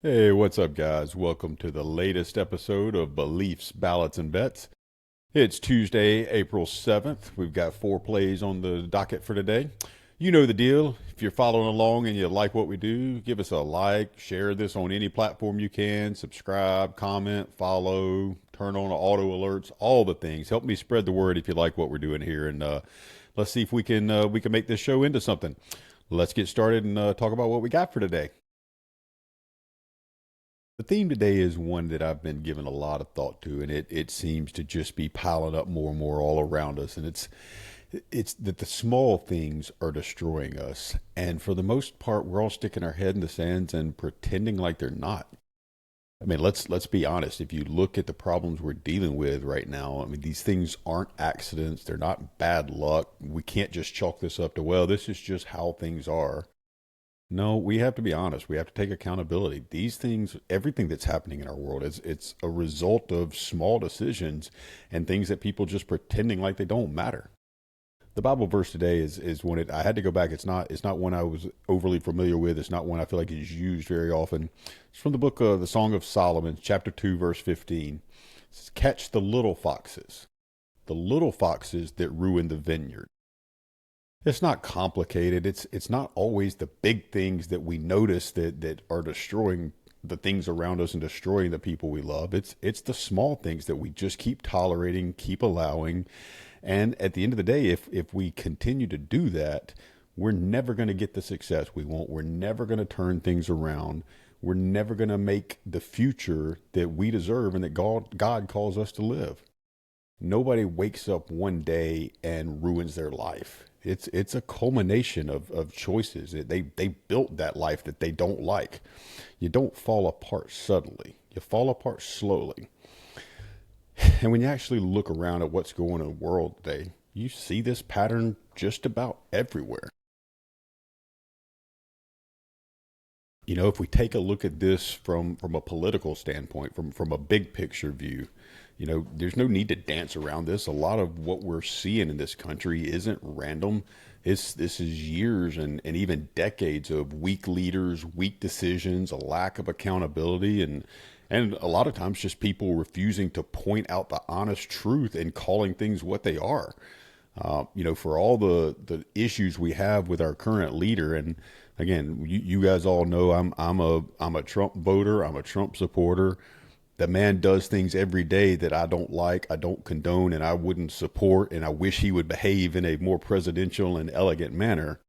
Hey, what's up, guys? Welcome to the latest episode of Beliefs, Ballots, and Bets. It's Tuesday, April 7th. We've got four plays on the docket for today. You know the deal. If you're following along and you like what we do, give us a like, share this on any platform you can, subscribe, comment, follow, turn on auto alerts, all the things. Help me spread the word if you like what we're doing here, and let's see if we can make this show into something. Let's get started and talk about what we got for today. The theme today is one that I've been giving a lot of thought to, and it seems to just be piling up more and more all around us. And it's that the small things are destroying us, and for the most part, we're all sticking our head in the sands and pretending like they're not. I mean, let's be honest. If you look at the problems we're dealing with right now, I mean, these things aren't accidents. They're not bad luck. We can't just chalk this up to, well, this is just how things are. No, we have to be honest. We have to take accountability. These things, everything that's happening in our world, it's a result of small decisions and things that people just pretending like they don't matter. The Bible verse today is one I had to go back. It's not one I was overly familiar with. It's not one I feel like is used very often. It's from the book of the Song of Solomon, chapter 2, verse 15. It says, "Catch the little foxes that ruin the vineyard." It's not complicated. It's not always the big things that we notice that are destroying the things around us and destroying the people we love. It's the small things that we just keep tolerating, keep allowing. And at the end of the day, if we continue to do that, we're never going to get the success we want. We're never going to turn things around. We're never going to make the future that we deserve and that God calls us to live. Nobody wakes up one day and ruins their life. It's a culmination of choices. They built that life that they don't like. You don't fall apart suddenly. You fall apart slowly. And when you actually look around at what's going on in the world today, you see this pattern just about everywhere. You know, if we take a look at this from a political standpoint, from a big picture view, you know, there's no need to dance around this. A lot of what we're seeing in this country isn't random. This is years and even decades of weak leaders, weak decisions, a lack of accountability, and a lot of times just people refusing to point out the honest truth and calling things what they are. You know, for all the issues we have with our current leader, and again, you guys all know I'm a Trump voter, I'm a Trump supporter. The man does things every day that I don't like, I don't condone, and I wouldn't support, and I wish he would behave in a more presidential and elegant manner.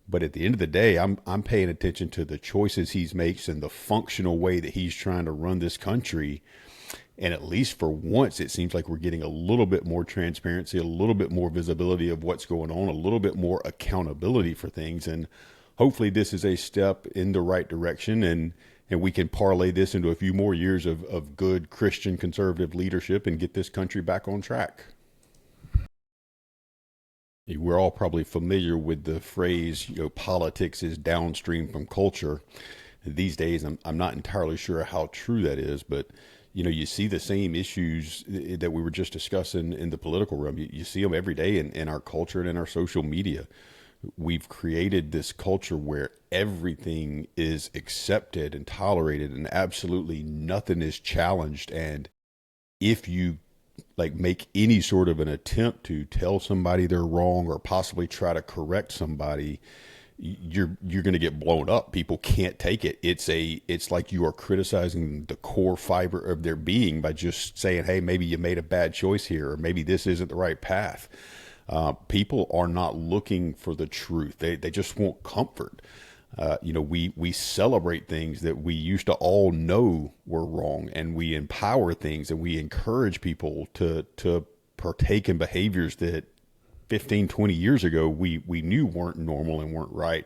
But at the end of the day, I'm paying attention to the choices he makes and the functional way that he's trying to run this country. And at least for once, it seems like we're getting a little bit more transparency, a little bit more visibility of what's going on, a little bit more accountability for things. And hopefully this is a step in the right direction, and we can parlay this into a few more years of good Christian conservative leadership and get this country back on track. We're all probably familiar with the phrase, you know, politics is downstream from culture. These days, I'm not entirely sure how true that is, but you know, you see the same issues that we were just discussing in the political realm. You see them every day in our culture and in our social media. We've created this culture where everything is accepted and tolerated, and absolutely nothing is challenged. And if you like make any sort of an attempt to tell somebody they're wrong or possibly try to correct somebody, you're going to get blown up. People can't take it. It's like you are criticizing the core fiber of their being by just saying, hey, maybe you made a bad choice here, or maybe this isn't the right path. People are not looking for the truth. They just want comfort. You know, we celebrate things that we used to all know were wrong, and we empower things, and we encourage people to partake in behaviors that 15, 20 years ago we knew weren't normal and weren't right.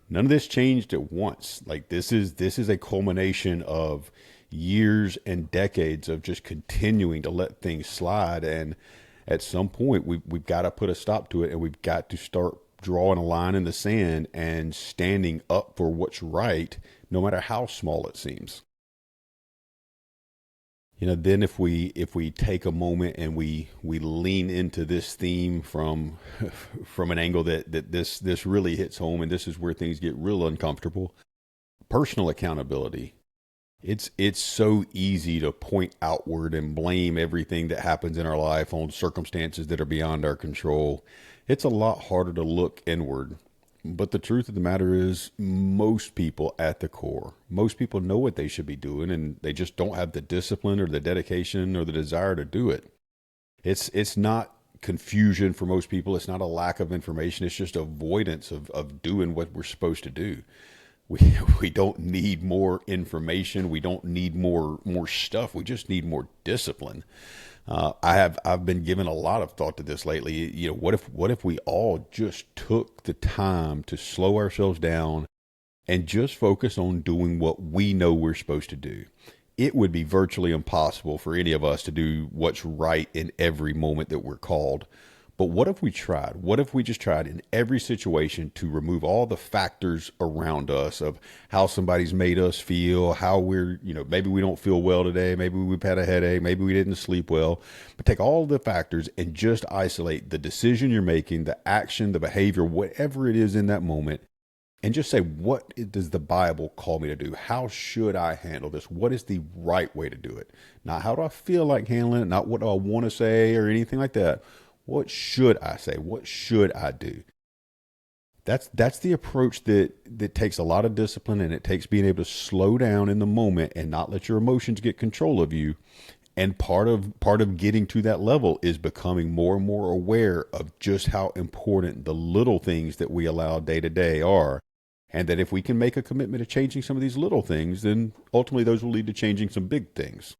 None of this changed at once. Like this is a culmination of years and decades of just continuing to let things slide, and at some point we've got to put a stop to it, and we've got to start drawing a line in the sand and standing up for what's right, no matter how small it seems. You know, then if we take a moment and we lean into this theme from an angle that this really hits home, and this is where things get real uncomfortable. personal accountability. It's so easy to point outward and blame everything that happens in our life on circumstances that are beyond our control. It's a lot harder to look inward. But the truth of the matter is, most people at the core, most people know what they should be doing, and they just don't have the discipline or the dedication or the desire to do it. It's not confusion for most people. It's not a lack of information. It's just avoidance of doing what we're supposed to do. We don't need more information. We don't need more stuff. We just need more discipline. I've been giving a lot of thought to this lately. You know, what if we all just took the time to slow ourselves down and just focus on doing what we know we're supposed to do? It would be virtually impossible for any of us to do what's right in every moment that we're called. But what if we tried? What if we just tried in every situation to remove all the factors around us of how somebody's made us feel, how we're, maybe we don't feel well today, maybe we've had a headache, maybe we didn't sleep well, but take all the factors and just isolate the decision you're making, the action, the behavior, whatever it is in that moment, and just say, what does the Bible call me to do? How should I handle this? What is the right way to do it? Not how do I feel like handling it, not what do I want to say or anything like that. What should I say? What should I do? That's the approach that takes a lot of discipline, and it takes being able to slow down in the moment and not let your emotions get control of you. And part of getting to that level is becoming more and more aware of just how important the little things that we allow day to day are. And that if we can make a commitment to changing some of these little things, then ultimately those will lead to changing some big things.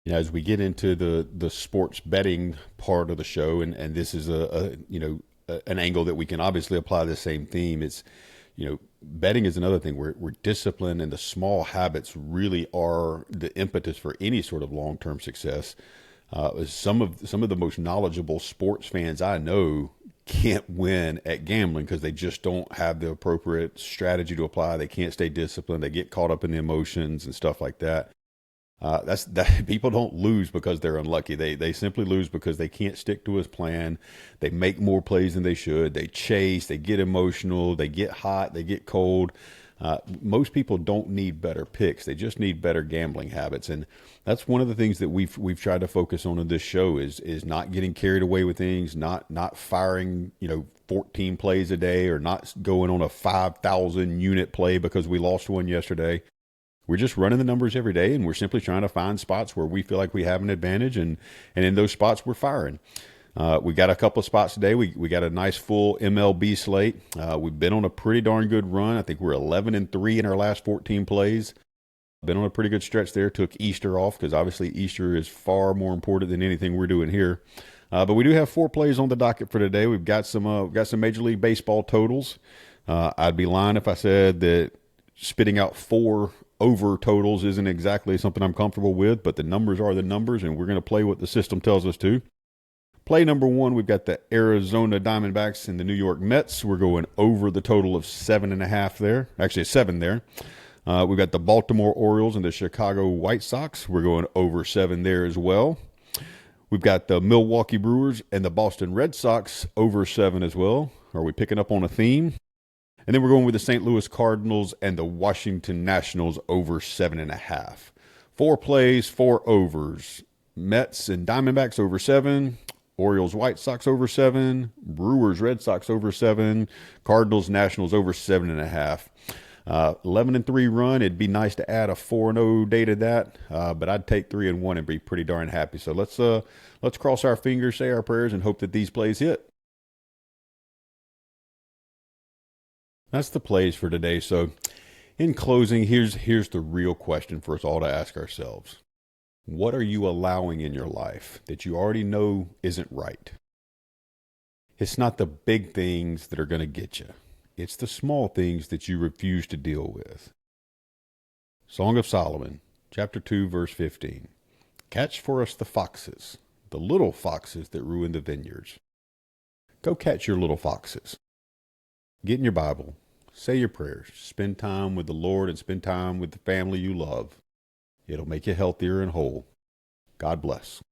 As we get into the sports betting part of the show, and this is an angle that we can obviously apply the same theme. It's, betting is another thing where discipline and the small habits really are the impetus for any sort of long-term success. Some of the most knowledgeable sports fans I know can't win at gambling because they just don't have the appropriate strategy to apply. They can't stay disciplined. They get caught up in the emotions and stuff like that. People don't lose because they're unlucky. They simply lose because they can't stick to his plan. They make more plays than they should. They chase, they get emotional, they get hot, they get cold. Most people don't need better picks. They just need better gambling habits. And that's one of the things that we've tried to focus on in this show is not getting carried away with things, not firing, 14 plays a day, or not going on a 5,000 unit play because we lost one yesterday. We're just running the numbers every day, and we're simply trying to find spots where we feel like we have an advantage, and in those spots we're firing. We got a couple of spots today. We got a nice full MLB slate. We've been on a pretty darn good run. I think we're 11-3 in our last 14 plays. Been on a pretty good stretch there. Took Easter off because obviously Easter is far more important than anything we're doing here. But we do have 4 plays on the docket for today. We've got some Major League Baseball totals. I'd be lying if I said that spitting out 4 over totals isn't exactly something I'm comfortable with, but the numbers are the numbers, and we're going to play what the system tells us to. Play number 1, we've got the Arizona Diamondbacks and the New York Mets. We're going over the total of 7.5 there. Actually, 7 there. We've got the Baltimore Orioles and the Chicago White Sox. We're going over 7 there as well. We've got the Milwaukee Brewers and the Boston Red Sox over 7 as well. Are we picking up on a theme? And then we're going with the St. Louis Cardinals and the Washington Nationals over 7.5. 4 plays, 4 overs. Mets and Diamondbacks over 7. Orioles White Sox over 7. Brewers Red Sox over 7. Cardinals Nationals over 7.5. 11-3 run. It'd be nice to add a 4-0 day to that, but I'd take 3-1 and be pretty darn happy. So let's cross our fingers, say our prayers, and hope that these plays hit. That's the plays for today. So in closing, here's the real question for us all to ask ourselves. What are you allowing in your life that you already know isn't right? It's not the big things that are going to get you. It's the small things that you refuse to deal with. Song of Solomon, chapter 2, verse 15. Catch for us the foxes, the little foxes that ruin the vineyards. Go catch your little foxes. Get in your Bible. Say your prayers. Spend time with the Lord and spend time with the family you love. It'll make you healthier and whole. God bless.